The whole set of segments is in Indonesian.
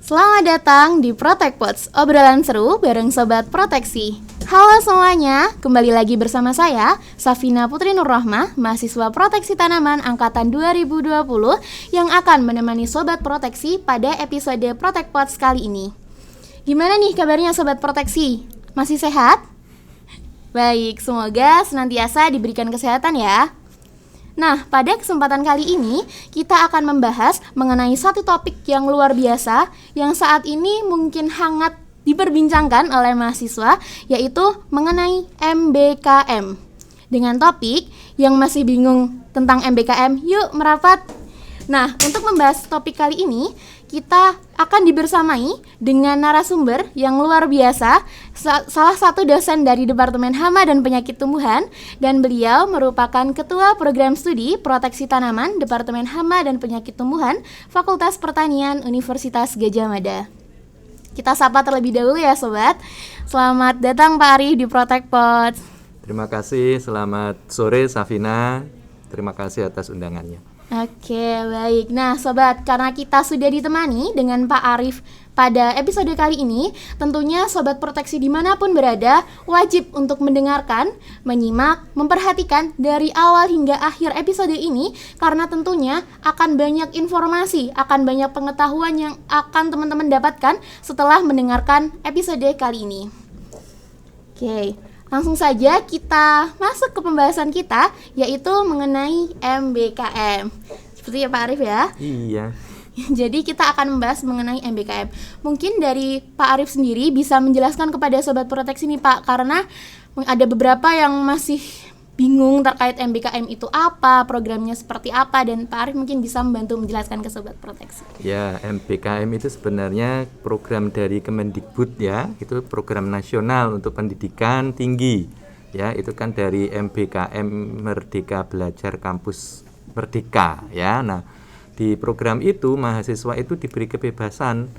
Selamat datang di Protect Pods, obrolan seru bareng Sobat Proteksi. Halo semuanya, kembali lagi bersama saya, Safina Putri Nur Rahmah, mahasiswa Proteksi Tanaman Angkatan 2020 yang akan menemani Sobat Proteksi pada episode Protect Pods kali ini. Gimana nih kabarnya Sobat Proteksi? Masih sehat? Baik, semoga senantiasa diberikan kesehatan ya. Nah, pada kesempatan kali ini kita akan membahas mengenai satu topik yang luar biasa yang saat ini mungkin hangat diperbincangkan oleh mahasiswa, yaitu mengenai MBKM. Dengan topik yang masih bingung tentang MBKM, yuk merapat. Nah, untuk membahas topik kali ini, kita akan dibersamai dengan narasumber yang luar biasa, salah satu dosen dari Departemen Hama dan Penyakit Tumbuhan, dan beliau merupakan Ketua Program Studi Proteksi Tanaman Departemen Hama dan Penyakit Tumbuhan Fakultas Pertanian Universitas Gadjah Mada. Kita sapa terlebih dahulu ya Sobat. Selamat datang Pak Arif di Protect Pods. Terima kasih, selamat sore Safina. Terima kasih atas undangannya. Oke, baik. Nah, Sobat, karena kita sudah ditemani dengan Pak Arif pada episode kali ini, tentunya Sobat Proteksi dimanapun berada wajib untuk mendengarkan, menyimak, memperhatikan dari awal hingga akhir episode ini, karena tentunya akan banyak informasi, akan banyak pengetahuan yang akan teman-teman dapatkan setelah mendengarkan episode kali ini. Oke, langsung saja kita masuk ke pembahasan kita, yaitu mengenai MBKM. Seperti ya Pak Arif ya? Iya. Jadi kita akan membahas mengenai MBKM. Mungkin dari Pak Arif sendiri bisa menjelaskan kepada Sobat Proteksi nih Pak, karena ada beberapa yang masih bingung terkait MBKM itu apa, programnya seperti apa, dan Pak Arif mungkin bisa membantu menjelaskan ke Sobat Proteksi. Ya, MBKM itu sebenarnya program dari Kemendikbud ya, itu program nasional untuk pendidikan tinggi. Ya, itu kan dari MBKM Merdeka Belajar Kampus Merdeka ya. Nah, di program itu mahasiswa itu diberi kebebasan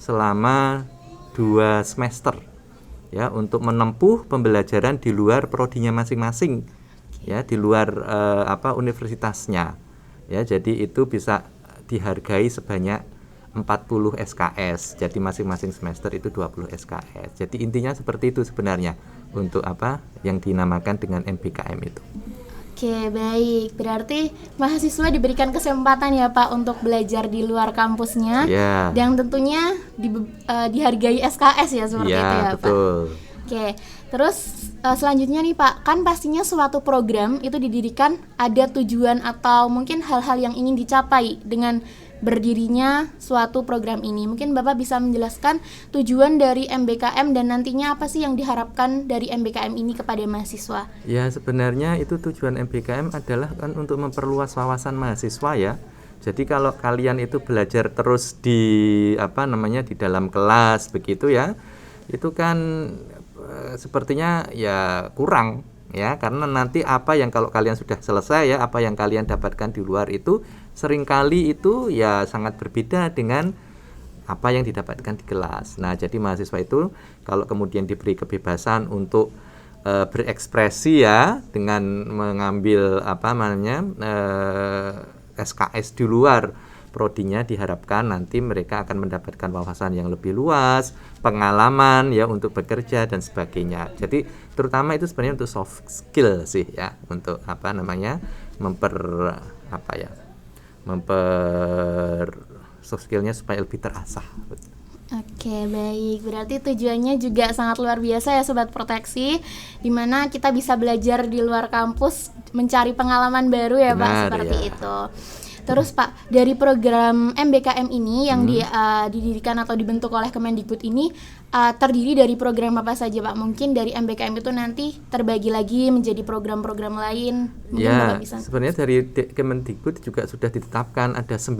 selama 2 semester. Ya, untuk menempuh pembelajaran di luar prodinya masing-masing, ya, di luar universitasnya, ya. Jadi itu bisa dihargai sebanyak 40 SKS. Jadi masing-masing semester itu 20 SKS. Jadi intinya seperti itu sebenarnya untuk apa yang dinamakan dengan MBKM itu. Oke, baik. Berarti mahasiswa diberikan kesempatan ya Pak untuk belajar di luar kampusnya, dan tentunya dihargai SKS ya seperti itu ya betul. Pak. Oke, terus selanjutnya nih Pak, kan pastinya suatu program itu didirikan ada tujuan atau mungkin hal-hal yang ingin dicapai dengan berdirinya suatu program ini. Mungkin Bapak bisa menjelaskan tujuan dari MBKM dan nantinya apa sih yang diharapkan dari MBKM ini kepada mahasiswa? Ya, sebenarnya itu tujuan MBKM adalah kan untuk memperluas wawasan mahasiswa ya. Jadi kalau kalian itu belajar terus di di dalam kelas begitu ya, itu kan sepertinya ya kurang ya, karena nanti apa yang kalau kalian sudah selesai ya, apa yang kalian dapatkan di luar itu seringkali itu ya sangat berbeda dengan apa yang didapatkan di kelas. Nah, jadi mahasiswa itu kalau kemudian diberi kebebasan untuk berekspresi ya, dengan mengambil SKS di luar prodinya, diharapkan nanti mereka akan mendapatkan wawasan yang lebih luas, pengalaman ya untuk bekerja dan sebagainya. Jadi terutama itu sebenarnya untuk soft skill sih ya, untuk memper soft skillnya supaya lebih terasah. Oke, baik. Berarti tujuannya juga sangat luar biasa ya Sobat Proteksi, dimana kita bisa belajar di luar kampus, mencari pengalaman baru ya. Benar, Pak, seperti ya. Itu. Terus Pak, dari program MBKM ini yang didirikan atau dibentuk oleh Kemendikbud ini terdiri dari program apa saja Pak? Mungkin dari MBKM itu nanti terbagi lagi menjadi program-program lain. Mungkin ya, sebenarnya dari Kemendikbud juga sudah ditetapkan ada 9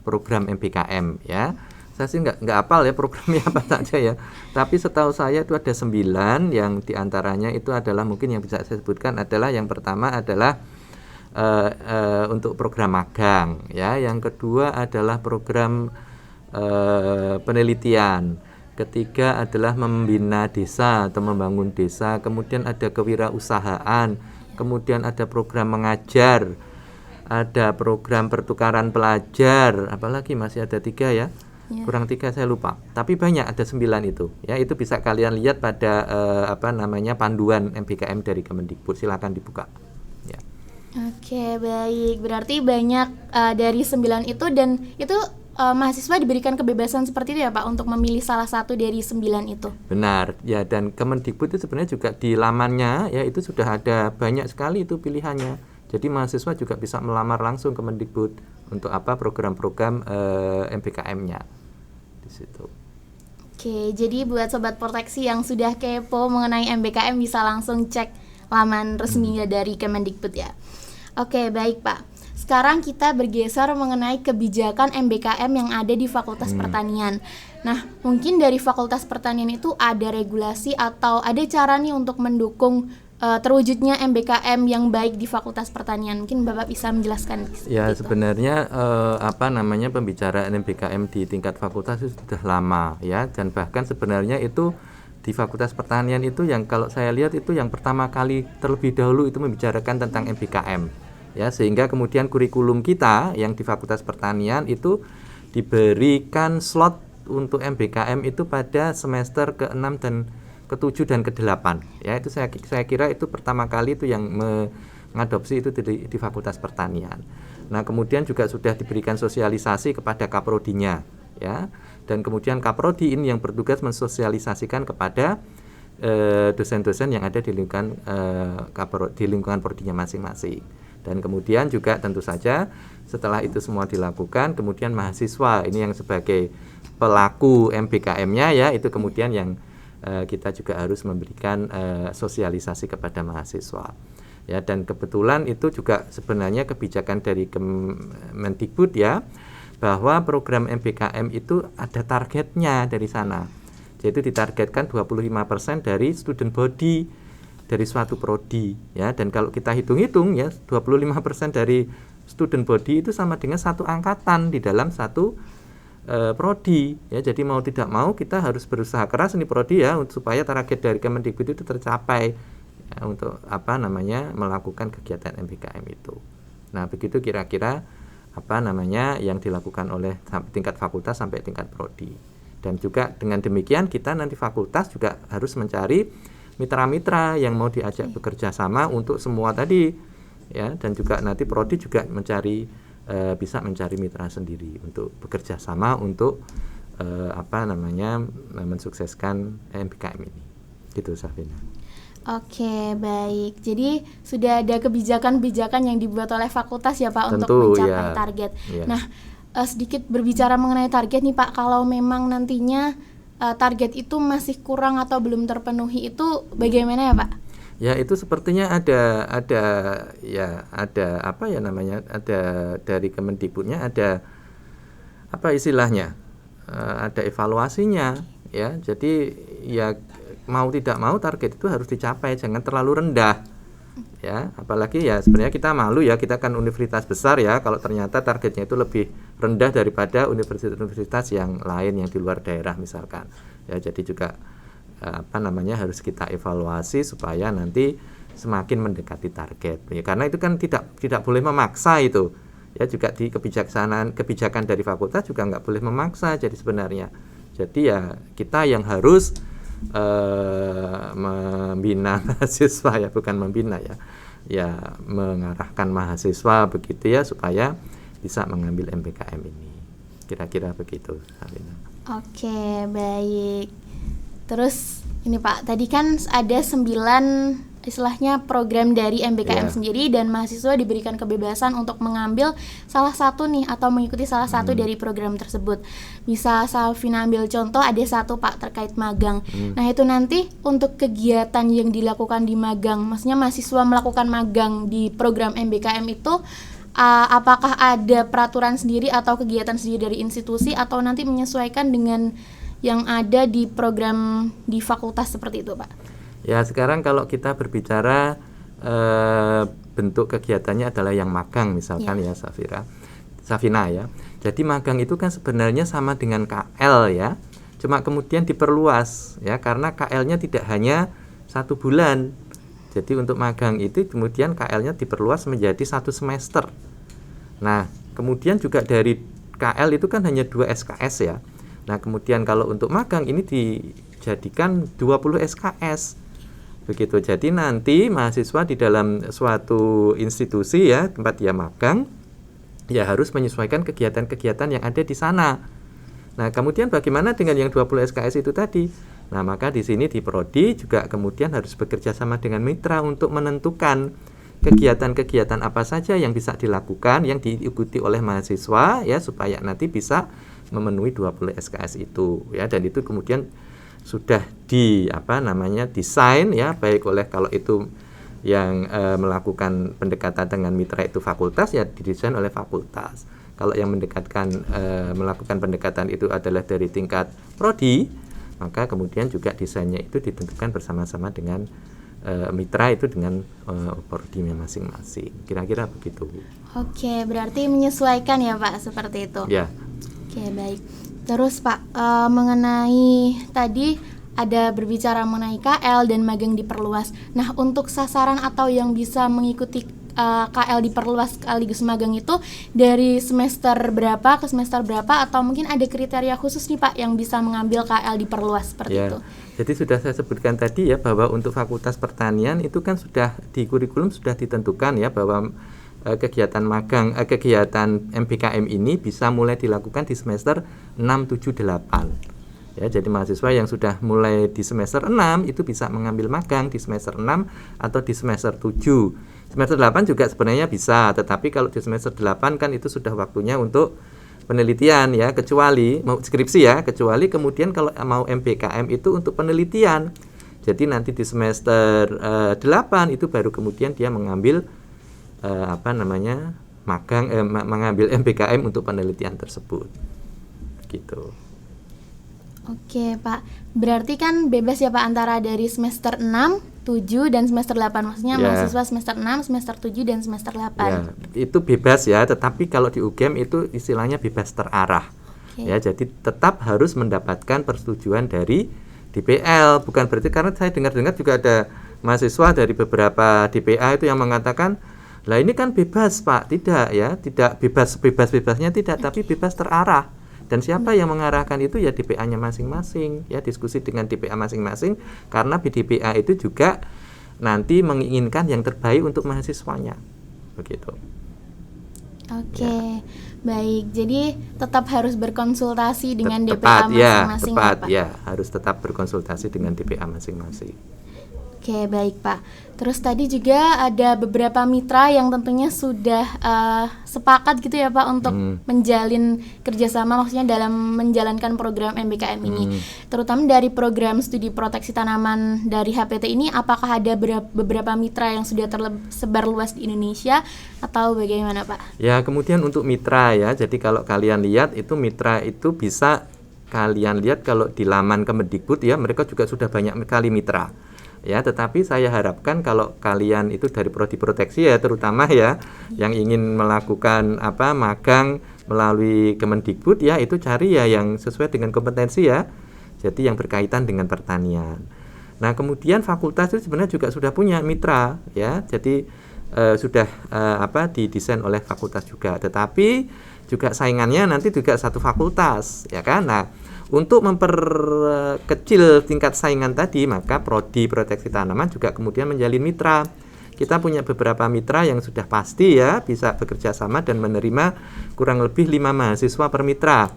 program MBKM ya. Saya sih nggak hafal ya programnya apa saja ya. Tapi setahu saya itu ada 9 yang diantaranya itu adalah mungkin yang bisa saya sebutkan adalah yang pertama adalah untuk program magang ya, yang kedua adalah program penelitian, ketiga adalah membina desa atau membangun desa, kemudian ada kewirausahaan, kemudian ada program mengajar, ada program pertukaran pelajar, apalagi masih ada 3 ya, Ya. kurang 3 saya lupa. Tapi banyak, ada 9 itu. Ya, itu bisa kalian lihat pada panduan MBKM dari Kemendikbud. Silakan dibuka. Ya. Oke, baik. Berarti banyak dari 9 itu, dan itu mahasiswa diberikan kebebasan seperti itu ya Pak untuk memilih salah satu dari 9 itu. Benar. Ya, dan Kemendikbud itu sebenarnya juga di lamannya ya itu sudah ada banyak sekali itu pilihannya. Jadi mahasiswa juga bisa melamar langsung Kemendikbud untuk program-program MBKM-nya. Di situ. Oke, jadi buat sobat proteksi yang sudah kepo mengenai MBKM bisa langsung cek laman resminya dari Kemendikbud ya. Oke, baik Pak. Sekarang kita bergeser mengenai kebijakan MBKM yang ada di Fakultas Pertanian. Nah, mungkin dari Fakultas Pertanian itu ada regulasi atau ada cara nih untuk mendukung terwujudnya MBKM yang baik di Fakultas Pertanian. Mungkin Bapak bisa menjelaskan. Ya, sebenarnya pembicaraan MBKM di tingkat fakultas itu sudah lama ya, dan bahkan sebenarnya itu di Fakultas Pertanian itu yang kalau saya lihat itu yang pertama kali terlebih dahulu itu membicarakan tentang MBKM ya, sehingga kemudian kurikulum kita yang di Fakultas Pertanian itu diberikan slot untuk MBKM itu pada semester ke-6 dan ke-7 dan ke-8 ya, itu saya kira itu pertama kali itu yang mengadopsi itu di Fakultas Pertanian. Nah, kemudian juga sudah diberikan sosialisasi kepada kaprodinya ya, dan kemudian kaprodi ini yang bertugas mensosialisasikan kepada dosen-dosen yang ada di lingkungan prodinya masing-masing. Dan kemudian juga tentu saja setelah itu semua dilakukan, kemudian mahasiswa ini yang sebagai pelaku MBKM-nya ya, itu kemudian yang kita juga harus memberikan sosialisasi kepada mahasiswa ya, dan kebetulan itu juga sebenarnya kebijakan dari Kemendikbud ya, bahwa program MBKM itu ada targetnya dari sana, yaitu ditargetkan 25% dari student body dari suatu prodi ya, dan kalau kita hitung-hitung ya 25% dari student body itu sama dengan satu angkatan di dalam satu prodi ya. Jadi mau tidak mau kita harus berusaha keras ini prodi ya supaya target dari Kemendikbud itu tercapai ya, untuk melakukan kegiatan MBKM itu. Nah, begitu kira-kira yang dilakukan oleh tingkat fakultas sampai tingkat prodi. Dan juga dengan demikian kita nanti fakultas juga harus mencari mitra-mitra yang mau diajak bekerja sama untuk semua tadi ya, dan juga nanti prodi juga bisa mencari mitra sendiri untuk bekerja sama untuk mensukseskan MBKM ini. Gitu, Safina. Oke, baik. Jadi sudah ada kebijakan-kebijakan yang dibuat oleh fakultas ya Pak. Tentu, untuk mencapai ya. target. Ya. Nah, sedikit berbicara mengenai target nih Pak. Kalau memang nantinya target itu masih kurang atau belum terpenuhi, itu bagaimana ya Pak? Ya, itu sepertinya ada dari Kemendikbudnya ada ada evaluasinya ya. Jadi ya mau tidak mau target itu harus dicapai, jangan terlalu rendah ya. Apalagi ya sebenarnya kita malu ya, kita kan universitas besar ya, kalau ternyata targetnya itu lebih rendah daripada universitas-universitas yang lain yang di luar daerah misalkan ya. Jadi juga harus kita evaluasi supaya nanti semakin mendekati target ya, karena itu kan tidak boleh memaksa itu ya. Juga di kebijakan dari fakultas juga nggak boleh memaksa jadi sebenarnya. Jadi ya kita yang harus membina mahasiswa ya, bukan membina ya mengarahkan mahasiswa begitu ya, supaya bisa mengambil MBKM ini, kira-kira begitu, Alina. Oke, baik. Terus ini Pak, tadi kan ada 9 istilahnya program dari MBKM sendiri, dan mahasiswa diberikan kebebasan untuk mengambil salah satu nih atau mengikuti salah satu dari program tersebut. Bisa Safina ambil contoh, ada satu Pak terkait magang. Nah, itu nanti untuk kegiatan yang dilakukan di magang, maksudnya mahasiswa melakukan magang di program MBKM itu apakah ada peraturan sendiri atau kegiatan sendiri dari institusi, atau nanti menyesuaikan dengan yang ada di program di fakultas seperti itu Pak? Ya, sekarang kalau kita berbicara bentuk kegiatannya adalah yang magang misalkan ya Safina ya. Jadi magang itu kan sebenarnya sama dengan KL ya, cuma kemudian diperluas ya, karena KL-nya tidak hanya 1 bulan. Jadi untuk magang itu kemudian KL-nya diperluas menjadi 1 semester. Nah, kemudian juga dari KL itu kan hanya 2 SKS ya. Nah, kemudian kalau untuk magang ini dijadikan 20 SKS. Begitu. Jadi nanti mahasiswa di dalam suatu institusi ya, tempat dia magang, ya harus menyesuaikan kegiatan-kegiatan yang ada di sana. Nah, kemudian bagaimana dengan yang 20 SKS itu tadi? Nah, maka di sini di Prodi juga kemudian harus bekerja sama dengan mitra untuk menentukan kegiatan-kegiatan apa saja yang bisa dilakukan, yang diikuti oleh mahasiswa ya, supaya nanti bisa memenuhi 20 SKS itu ya, dan itu kemudian sudah desain ya, baik oleh kalau itu yang melakukan pendekatan dengan mitra itu fakultas ya didesain oleh fakultas. Kalau yang melakukan pendekatan itu adalah dari tingkat prodi, maka kemudian juga desainnya itu ditentukan bersama-sama dengan mitra itu dengan prodinya masing-masing. Kira-kira begitu. Oke, berarti menyesuaikan ya Pak, seperti itu. Ya. Oke, baik. Terus Pak, mengenai tadi ada berbicara mengenai KL dan magang diperluas. Nah, untuk sasaran atau yang bisa mengikuti KL diperluas sekaligus magang itu dari semester berapa ke semester berapa, atau mungkin ada kriteria khusus nih Pak yang bisa mengambil KL diperluas seperti itu? Jadi sudah saya sebutkan tadi ya, bahwa untuk Fakultas Pertanian itu kan sudah di kurikulum sudah ditentukan ya, bahwa kegiatan magang, kegiatan MBKM ini bisa mulai dilakukan di semester 6, 7, 8. Ya, jadi mahasiswa yang sudah mulai di semester 6 itu bisa mengambil magang di semester 6 atau di semester 7. Semester 8 juga sebenarnya bisa, tetapi kalau di semester 8 kan itu sudah waktunya untuk penelitian ya, kecuali mau skripsi ya, kecuali kemudian kalau mau MBKM itu untuk penelitian. Jadi nanti di semester 8 itu baru kemudian dia mengambil mengambil MBKM untuk penelitian tersebut. Gitu. Oke Pak, berarti kan bebas ya Pak antara dari semester 6, 7, dan semester 8. Maksudnya mahasiswa semester 6, semester 7, dan semester 8. Ya, itu bebas ya, tetapi kalau di UGM itu istilahnya bebas terarah. Ya, jadi tetap harus mendapatkan persetujuan dari DPL. Bukan berarti, karena saya dengar-dengar juga ada mahasiswa dari beberapa DPA itu yang mengatakan, lah ini kan bebas Pak. Tidak ya, tidak bebas-bebasnya tidak, tapi bebas terarah. Dan siapa yang mengarahkan itu ya DPA-nya masing-masing ya, diskusi dengan DPA masing-masing, karena DPA itu juga nanti menginginkan yang terbaik untuk mahasiswanya. Begitu. Oke. Baik. Jadi tetap harus berkonsultasi dengan DPA masing-masing ya Pak? Ya, harus tetap berkonsultasi dengan DPA masing-masing. Oke, baik Pak. Terus tadi juga ada beberapa mitra yang tentunya sudah sepakat gitu ya Pak untuk menjalin kerjasama, maksudnya dalam menjalankan program MBKM ini. Terutama dari program studi proteksi tanaman dari HPT ini, apakah ada beberapa mitra yang sudah tersebar luas di Indonesia atau bagaimana Pak? Ya, kemudian untuk mitra ya, jadi kalau kalian lihat itu mitra itu bisa kalian lihat kalau di laman Kemendikbud ya, mereka juga sudah banyak sekali mitra. Ya, tetapi saya harapkan kalau kalian itu dari prodi proteksi ya, terutama ya yang ingin melakukan magang melalui Kemendikbud ya, itu cari ya yang sesuai dengan kompetensi ya. Jadi yang berkaitan dengan pertanian. Nah, kemudian fakultas itu sebenarnya juga sudah punya mitra ya. Jadi sudah didesain oleh fakultas juga. Tetapi juga saingannya nanti juga satu fakultas ya kan. Nah, untuk memperkecil tingkat saingan tadi, maka prodi proteksi tanaman juga kemudian menjalin mitra. Kita punya beberapa mitra yang sudah pasti ya bisa bekerja sama dan menerima kurang lebih 5 mahasiswa per mitra.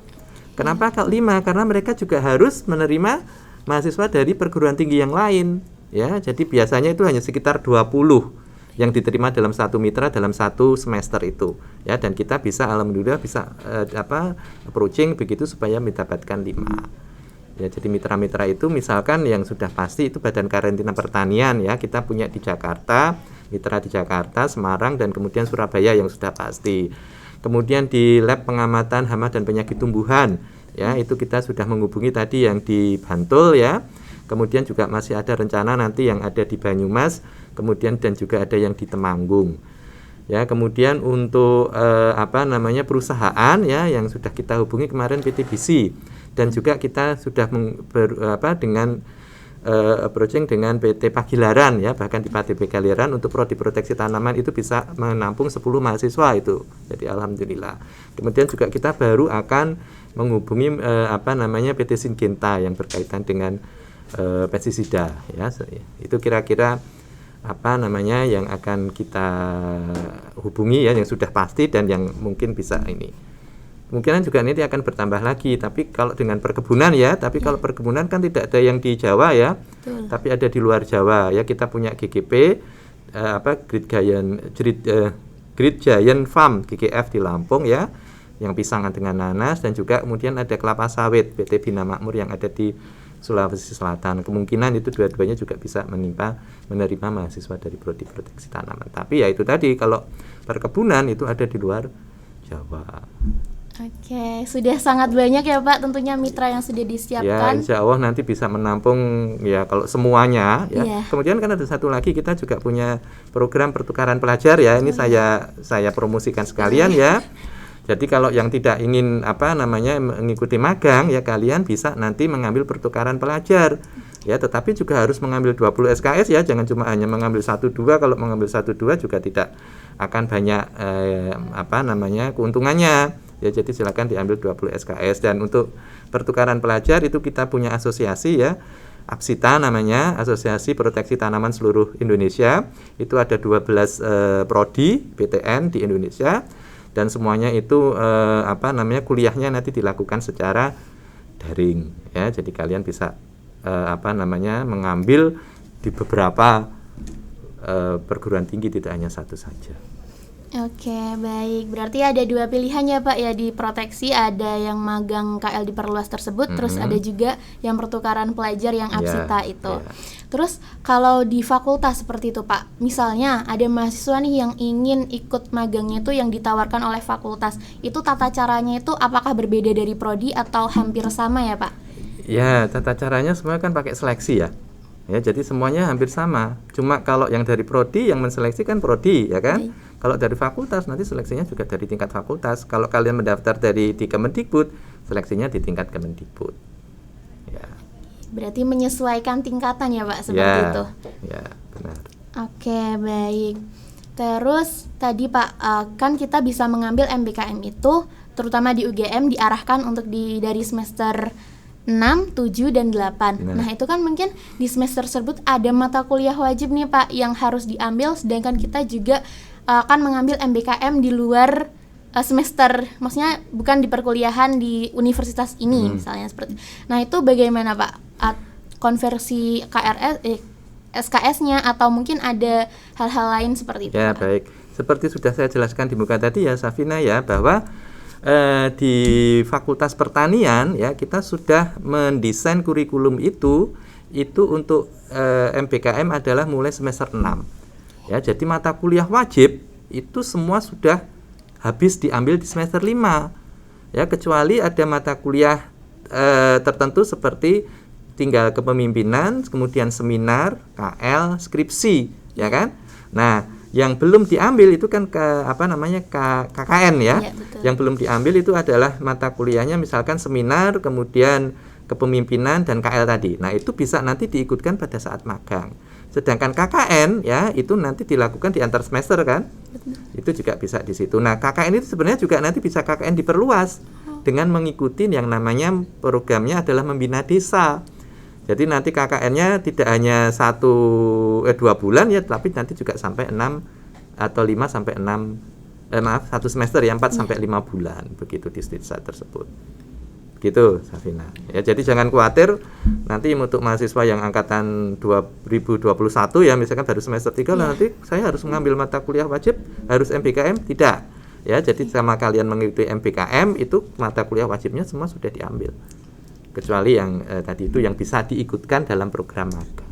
Kenapa kalau 5? Karena mereka juga harus menerima mahasiswa dari perguruan tinggi yang lain ya. Jadi biasanya itu hanya sekitar 20 yang diterima dalam satu mitra dalam satu semester itu ya, dan kita bisa alhamdulillah bisa approaching begitu supaya mendapatkan 5 ya. Jadi mitra-mitra itu misalkan yang sudah pasti itu Badan Karantina Pertanian ya, kita punya di Jakarta, mitra di Jakarta, Semarang, dan kemudian Surabaya yang sudah pasti. Kemudian di lab pengamatan hama dan penyakit tumbuhan ya, itu kita sudah menghubungi tadi yang di Bantul ya. Kemudian juga masih ada rencana nanti yang ada di Banyumas, kemudian dan juga ada yang di Temanggung. Ya, kemudian untuk perusahaan ya yang sudah kita hubungi kemarin PTBC, dan juga kita sudah dengan approaching dengan PT Pagilaran ya, bahkan di PT Pagilaran untuk prodi proteksi tanaman itu bisa menampung 10 mahasiswa itu. Jadi alhamdulillah. Kemudian juga kita baru akan menghubungi PT Syngenta yang berkaitan dengan pestisida ya. Itu kira-kira yang akan kita hubungi ya, yang sudah pasti dan yang mungkin bisa ini. Kemungkinan juga nanti akan bertambah lagi, tapi kalau dengan perkebunan ya, kalau perkebunan kan tidak ada yang di Jawa ya. Betul. Tapi ada di luar Jawa ya. Kita punya GGP Great Giant Farm GGF di Lampung ya, yang pisang dengan nanas, dan juga kemudian ada kelapa sawit PT Bina Makmur yang ada di Sulawesi Selatan. Kemungkinan itu dua-duanya juga bisa menerima mahasiswa dari prodi proteksi tanaman. Tapi ya itu tadi, kalau perkebunan itu ada di luar Jawa. Oke, sudah sangat banyak ya Pak tentunya mitra yang sudah disiapkan. Ya, insya Allah nanti bisa menampung ya kalau semuanya ya. Yeah. Kemudian kan ada satu lagi, kita juga punya program pertukaran pelajar ya. Ini saya promosikan sekalian ya. Jadi kalau yang tidak ingin mengikuti magang ya, kalian bisa nanti mengambil pertukaran pelajar. Ya, tetapi juga harus mengambil 20 SKS ya, jangan cuma hanya mengambil 1-2. Kalau mengambil 1-2 juga tidak akan banyak keuntungannya. Ya, jadi silakan diambil 20 SKS. Dan untuk pertukaran pelajar itu kita punya asosiasi ya, APSITA namanya, Asosiasi Proteksi Tanaman Seluruh Indonesia. Itu ada 12 prodi PTN di Indonesia, dan semuanya itu kuliahnya nanti dilakukan secara daring ya. Jadi kalian bisa mengambil di beberapa perguruan tinggi, tidak hanya satu saja. Oke, baik. Berarti ada 2 pilihan ya Pak ya di proteksi, ada yang magang KL diperluas tersebut, terus ada juga yang pertukaran pelajar yang APSITA itu. Terus kalau di fakultas seperti itu Pak, misalnya ada mahasiswa nih yang ingin ikut magangnya itu yang ditawarkan oleh fakultas, itu tata caranya itu apakah berbeda dari prodi atau hampir sama ya Pak? Ya, tata caranya semua kan pakai seleksi ya. Ya, jadi semuanya hampir sama. Cuma kalau yang dari prodi yang menseleksi kan prodi ya kan. Baik. Kalau dari fakultas nanti seleksinya juga dari tingkat fakultas. Kalau kalian mendaftar di Kemendikbud, seleksinya di tingkat Kemendikbud. Ya. Berarti menyesuaikan tingkatan ya Pak, seperti itu. Ya, benar. Oke, baik. Terus tadi Pak, kan kita bisa mengambil MBKM itu terutama di UGM diarahkan untuk dari semester 6, 7, dan 8. Nah, itu kan mungkin di semester tersebut ada mata kuliah wajib nih Pak yang harus diambil, sedangkan kita juga akan mengambil MBKM di luar semester, maksudnya bukan di perkuliahan di universitas ini misalnya seperti. Nah, itu bagaimana Pak? Konversi SKS-nya atau mungkin ada hal-hal lain seperti itu? Ya, Pak? Baik. Seperti sudah saya jelaskan di muka tadi ya, Safina ya, bahwa di Fakultas Pertanian ya, kita sudah mendesain kurikulum itu untuk MBKM adalah mulai semester 6. Ya, jadi mata kuliah wajib itu semua sudah habis diambil di semester 5. Ya, kecuali ada mata kuliah tertentu seperti tinggal kepemimpinan, kemudian seminar, KL, skripsi, ya kan? Nah, yang belum diambil itu kan KKN ya. Yang belum diambil itu adalah mata kuliahnya misalkan seminar, kemudian kepemimpinan dan KL tadi. Nah, itu bisa nanti diikutkan pada saat magang. Sedangkan KKN ya itu nanti dilakukan di antar semester kan. Itu juga bisa di situ. Nah, KKN itu sebenarnya juga nanti bisa KKN diperluas dengan mengikuti yang namanya programnya adalah membina desa. Jadi nanti KKN-nya tidak hanya 2 bulan ya, tapi nanti juga sampai 6 atau 5 sampai 6 1 semester ya, 4 sampai 5 bulan begitu di desa tersebut. Gitu, Safina. Ya, jadi jangan khawatir nanti untuk mahasiswa yang angkatan 2021 ya, misalkan baru semester 3 nanti saya harus mengambil mata kuliah wajib, harus MBKM, tidak. Ya, jadi sama kalian mengikuti MBKM itu mata kuliah wajibnya semua sudah diambil. Kecuali yang tadi itu yang bisa diikutkan dalam program magang.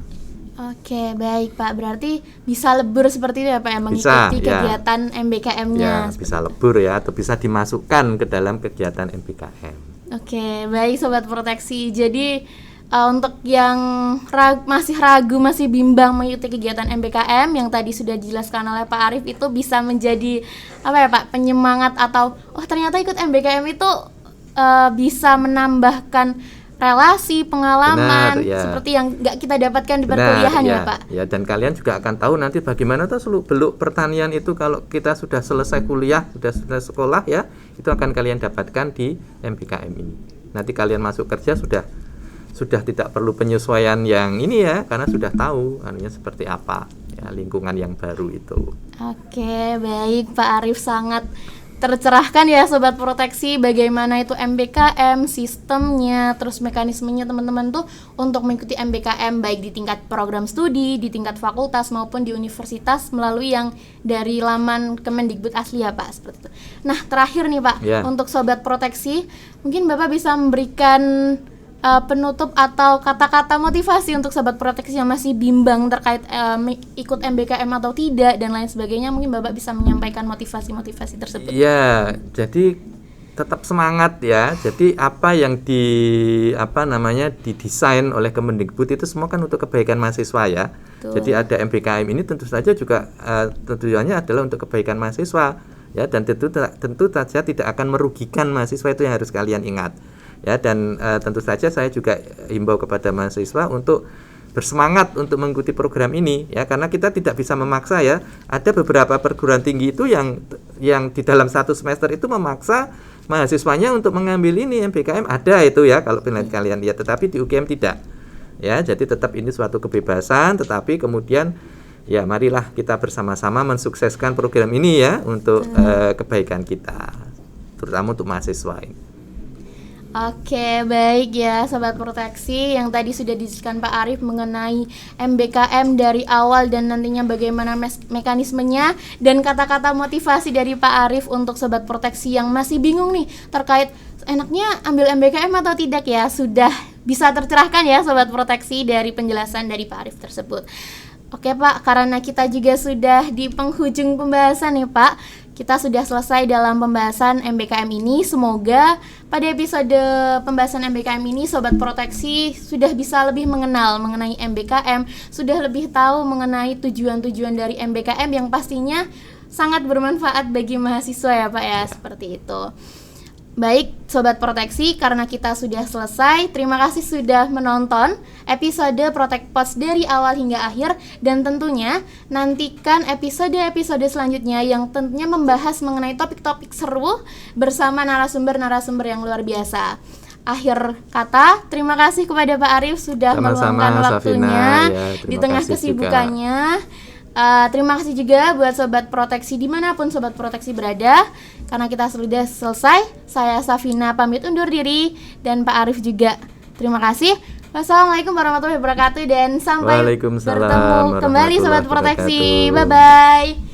Oke, baik Pak. Berarti bisa lebur seperti itu ya Pak, yang mengikuti kegiatan MBKM-nya. Ya, bisa lebur ya, atau bisa dimasukkan ke dalam kegiatan MBKM. Oke, baik Sobat Proteksi. Jadi untuk yang masih ragu, masih bimbang mengikuti kegiatan MBKM yang tadi sudah dijelaskan oleh Pak Arief, itu bisa menjadi penyemangat atau ternyata ikut MBKM itu bisa menambahkan relasi, pengalaman, Benar, ya. seperti yang nggak kita dapatkan di Benar, perkuliahan ya, ya, Pak. ya, dan kalian juga akan tahu nanti bagaimana tuh seluk-beluk pertanian itu kalau kita sudah selesai kuliah, sudah selesai sekolah ya, itu akan kalian dapatkan di MBKM ini. Nanti kalian masuk kerja sudah tidak perlu penyesuaian yang ini ya, karena sudah tahu anunya seperti apa ya, lingkungan yang baru itu. Oke, baik Pak Arief, sangat tercerahkan ya Sobat Proteksi bagaimana itu MBKM, sistemnya, terus mekanismenya teman-teman tuh untuk mengikuti MBKM baik di tingkat program studi, di tingkat fakultas maupun di universitas melalui yang dari laman Kemendikbud asli ya Pak, seperti itu. Nah, terakhir nih Pak, untuk Sobat Proteksi, mungkin Bapak bisa memberikan penutup atau kata-kata motivasi untuk Sobat Proteksi yang masih bimbang terkait ikut MBKM atau tidak dan lain sebagainya. Mungkin Bapak bisa menyampaikan motivasi-motivasi tersebut. Ya, jadi tetap semangat ya. Jadi apa yang didesain oleh Kemendikbud itu semua kan untuk kebaikan mahasiswa ya. Betul. Jadi ada MBKM ini tentu saja juga tujuannya adalah untuk kebaikan mahasiswa ya, dan tentu saja tidak akan merugikan mahasiswa, itu yang harus kalian ingat. Ya, dan tentu saja saya juga himbau kepada mahasiswa untuk bersemangat untuk mengikuti program ini ya, karena kita tidak bisa memaksa ya. Ada beberapa perguruan tinggi itu yang di dalam satu semester itu memaksa mahasiswanya untuk mengambil ini MBKM, ada itu ya kalau kalian lihat, tetapi di UGM tidak. Ya, jadi tetap ini suatu kebebasan, tetapi kemudian ya marilah kita bersama-sama mensukseskan program ini ya untuk kebaikan kita, terutama untuk mahasiswa ini. Oke, baik ya Sobat Proteksi, yang tadi sudah diskusikan Pak Arief mengenai MBKM dari awal dan nantinya bagaimana mekanismenya, dan kata-kata motivasi dari Pak Arief untuk Sobat Proteksi yang masih bingung nih terkait enaknya ambil MBKM atau tidak ya, sudah bisa tercerahkan ya Sobat Proteksi dari penjelasan dari Pak Arief tersebut. Oke Pak, karena kita juga sudah di penghujung pembahasan nih Pak, kita sudah selesai dalam pembahasan MBKM ini. Semoga pada episode pembahasan MBKM ini Sobat Proteksi sudah bisa lebih mengenal mengenai MBKM, sudah lebih tahu mengenai tujuan-tujuan dari MBKM yang pastinya sangat bermanfaat bagi mahasiswa ya Pak ya, seperti itu. Baik Sobat Proteksi, karena kita sudah selesai, terima kasih sudah menonton episode Protect Pods dari awal hingga akhir, dan tentunya nantikan episode-episode selanjutnya yang tentunya membahas mengenai topik-topik seru bersama narasumber-narasumber yang luar biasa. Akhir kata, terima kasih kepada Pak Arief sudah meluangkan waktunya di tengah kesibukannya. Terima kasih juga buat Sobat Proteksi dimanapun Sobat Proteksi berada. Karena kita sudah selesai, saya Safina pamit undur diri, dan Pak Arief juga terima kasih. Wassalamualaikum warahmatullahi wabarakatuh, dan sampai bertemu kembali Sobat Proteksi. Bye-bye.